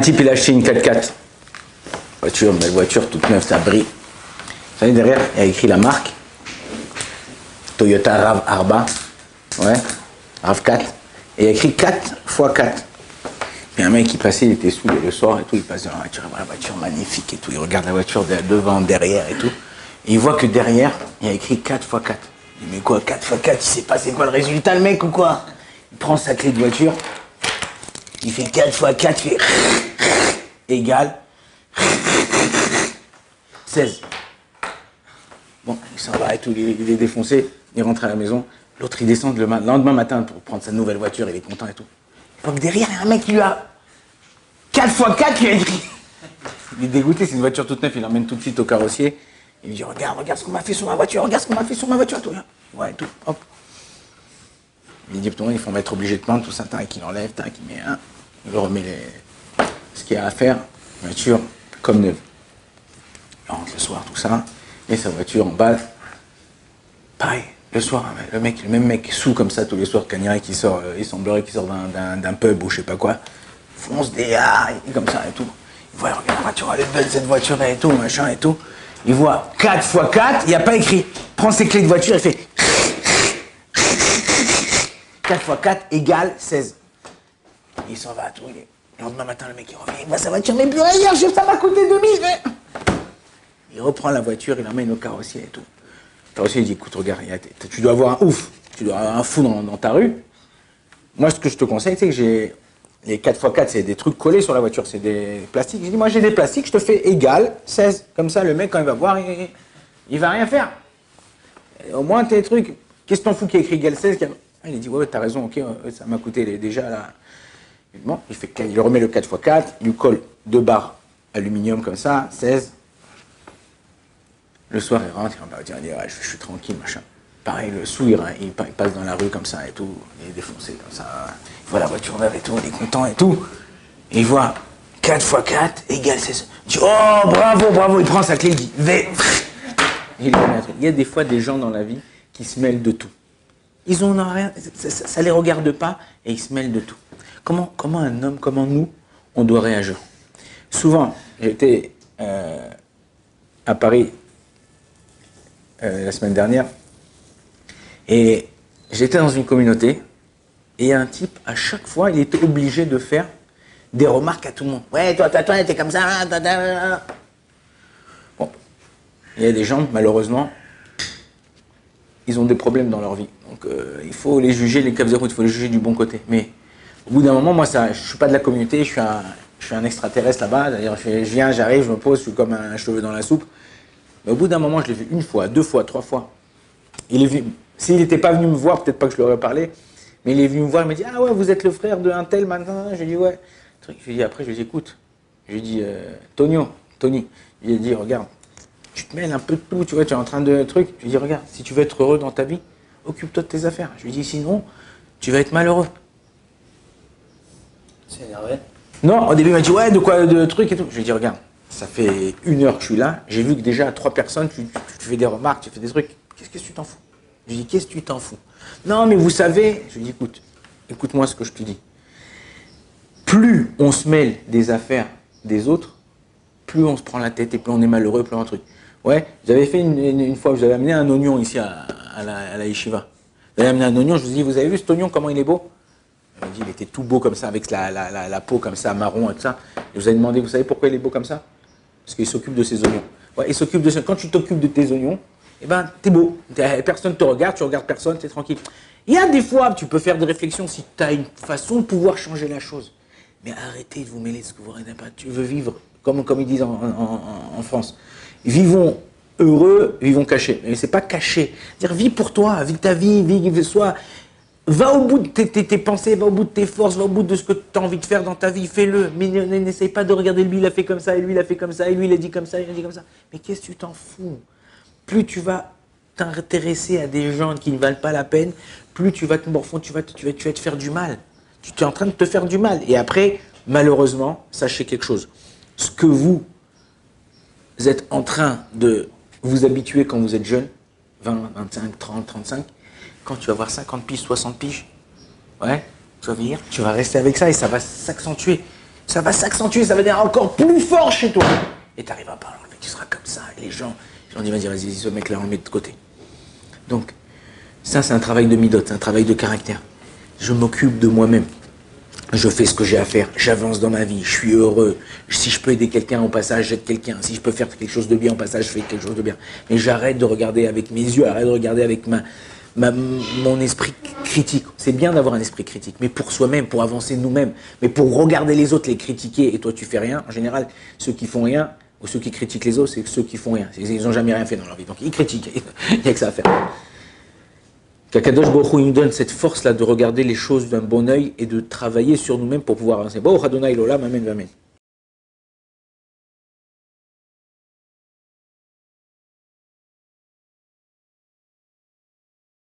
type, il a acheté une 4x4. Voiture, belle voiture, toute neuve, ça brille. Vous savez, derrière, il y a écrit la marque. Toyota RAV4. Ouais, RAV4. Et il y a écrit 4x4. Il y a un mec qui passait, il était sous le soir et tout, il passe dans la voiture magnifique et tout. Il regarde la voiture devant, derrière et tout. Et il voit que derrière, il y a écrit 4x4. Il dit, mais quoi, 4x4, il sait pas c'est quoi le résultat, le mec, ou quoi? Il prend sa clé de voiture, il fait 4x4, il fait égal 16. Bon, il s'en va et tout, il est défoncé, il rentre à la maison. L'autre, il descend le lendemain matin pour prendre sa nouvelle voiture, il est content et tout. Il voit que derrière, il y a un mec qui lui a 4x4, il a écrit. Il est dégoûté, c'est une voiture toute neuve, il l'emmène tout de suite au carrossier. Il lui dit, regarde ce qu'on m'a fait sur ma voiture, regarde ce qu'on m'a fait sur ma voiture, toi. Ouais, tout, hop. Il dit, il faut être obligé de prendre tout ça, tac, il enlève, tac, il met un, il remet ce qu'il y a à faire, voiture comme neuve. Il rentre le soir, tout ça, et sa voiture en balle. Pareil, le soir, le même mec sous comme ça tous les soirs, Cagneray qui sort, il semblerait qu'il sort d'un pub ou je sais pas quoi, fonce des comme ça et tout. Il voit, regarde la voiture, elle est belle cette voiture et tout, machin et tout. Il voit 4x4, il n'y a pas écrit. Il prend ses clés de voiture, il fait 4x4 égale 16. Il s'en va à tout. Le lendemain matin, le mec il revient, il voit sa voiture, mais purée, hier, ça m'a coûté 2000. Il reprend la voiture, il l'emmène au carrossier et tout. Le carrossier il dit, écoute, regarde, tu dois avoir un ouf, tu dois avoir un fou dans ta rue. Moi, ce que je te conseille, c'est que j'ai les 4x4, c'est des trucs collés sur la voiture, c'est des plastiques. Je dis, moi j'ai des plastiques, je te fais égal 16. Comme ça, le mec, quand il va voir, il va rien faire. Et au moins, tes trucs, qu'est-ce que t'en fous qui a écrit égal 16? Il dit, ouais, t'as raison, ok, ça m'a coûté déjà là. Bon, il remet le 4x4, il lui colle 2 barres aluminium comme ça, 16. Le soir, il rentre, il dit, ouais, je suis tranquille, machin. Pareil, le sou, il passe dans la rue comme ça et tout, il est défoncé comme ça. Il voit la voiture neuve et tout, il est content et tout. Et il voit 4x4 égale 16. Il dit, oh, bravo, il prend sa clé, il dit, il y a des fois des gens dans la vie qui se mêlent de tout. Ils ont rien, ça les regarde pas et ils se mêlent de tout. Comment un homme, comment nous, on doit réagir? Souvent, j'étais à Paris la semaine dernière, et j'étais dans une communauté, et un type, à chaque fois, il était obligé de faire des remarques à tout le monde. Ouais, toi, t'es comme ça. Bon, il y a des gens, malheureusement, ils ont des problèmes dans leur vie. Donc, il faut les juger, les cap zéro, il faut les juger du bon côté. Mais, au bout d'un moment, moi, je suis pas de la communauté, je suis un extraterrestre là-bas. D'ailleurs, je viens, j'arrive, je me pose, je suis comme un cheveu dans la soupe. Mais au bout d'un moment, je l'ai vu 1 fois, 2 fois, 3 fois. Il est venu. S'il n'était pas venu me voir, peut-être pas que je lui aurais parlé, mais il est venu me voir, il m'a dit, ah ouais, vous êtes le frère de un tel maintenant. Je lui ai dit, ouais. Après, je lui ai dit, écoute, je lui ai dit, Tony, je lui ai dit, regarde, tu te mêles un peu de tout, tu vois, tu es en train de truc. Je lui ai dit, regarde, si tu veux être heureux dans ta vie, occupe-toi de tes affaires. Je lui ai dit, sinon, tu vas être malheureux. C'est énervé. Non, au début, il m'a dit, ouais, de quoi, de trucs et tout. Je lui ai dit, regarde, ça fait 1 heure que je suis là, j'ai vu que déjà 3 personnes, tu fais des remarques, tu fais des trucs. Qu'est-ce que tu t'en fous? Je lui ai dit, qu'est-ce que tu t'en fous? Non, mais vous savez, je lui ai dit, écoute-moi ce que je te dis. Plus on se mêle des affaires des autres, plus on se prend la tête et plus on est malheureux, plus un truc. Ouais, j'avais fait une fois, j'avais amené un oignon ici à la yeshiva. J'avais amené un oignon, je vous ai dit, vous avez vu cet oignon, comment il est beau? Il m'a dit, il était tout beau comme ça, avec la peau comme ça, marron et tout ça. Et vous avez demandé, vous savez pourquoi il est beau comme ça? Parce qu'il s'occupe de ses oignons. Ouais, il s'occupe de ses... Quand tu t'occupes de tes oignons, eh ben, t'es beau. Personne ne te regarde, tu regardes personne, t'es tranquille. Il y a des fois, tu peux faire des réflexions si tu as une façon de pouvoir changer la chose. Mais arrêtez de vous mêler de ce que vous n'arrivez pas. Tu veux vivre, comme ils disent en France. Vivons heureux, vivons cachés. Mais c'est pas caché. Dire, vis pour toi, vis ta vie, va au bout de tes pensées, va au bout de tes forces, va au bout de ce que tu as envie de faire dans ta vie, fais-le. Mais n'essaye pas de regarder lui, il a fait comme ça, et lui, il a fait comme ça, et lui, il a dit comme ça, il a dit comme ça. Mais qu'est-ce que tu t'en fous? Plus tu vas t'intéresser à des gens qui ne valent pas la peine, plus tu vas te morfondre, tu vas te faire du mal. Tu es en train de te faire du mal. Et après, malheureusement, sachez quelque chose. Ce que vous êtes en train de vous habituer quand vous êtes jeune, 20, 25, 30, 35, quand tu vas avoir 50 piges, 60 piges, ouais, tu vas venir, tu vas rester avec ça et ça va s'accentuer. Ça va s'accentuer, ça va devenir encore plus fort chez toi. Et tu n'arriveras pas à l'enlever, tu seras comme ça. Et les gens disent, vas-y, ce mec-là, on le met de côté. Donc, ça, c'est un travail de midot, c'est un travail de caractère. Je m'occupe de moi-même. Je fais ce que j'ai à faire, j'avance dans ma vie, je suis heureux. Si je peux aider quelqu'un au passage, j'aide quelqu'un. Si je peux faire quelque chose de bien au passage, je fais quelque chose de bien. Mais j'arrête de regarder avec mes yeux, arrête de regarder avec mon esprit critique. C'est bien d'avoir un esprit critique, mais pour soi-même, pour avancer nous-mêmes. Mais pour regarder les autres, les critiquer, et toi tu fais rien, en général, ceux qui font rien, ou ceux qui critiquent les autres, c'est ceux qui font rien. Ils n'ont jamais rien fait dans leur vie, donc ils critiquent, il n'y a que ça à faire. Qu'Akadosh Baruch Hu nous donne cette force-là de regarder les choses d'un bon œil et de travailler sur nous-mêmes pour pouvoir avancer. Baruch Adonai l'Olam, Amen, Amen.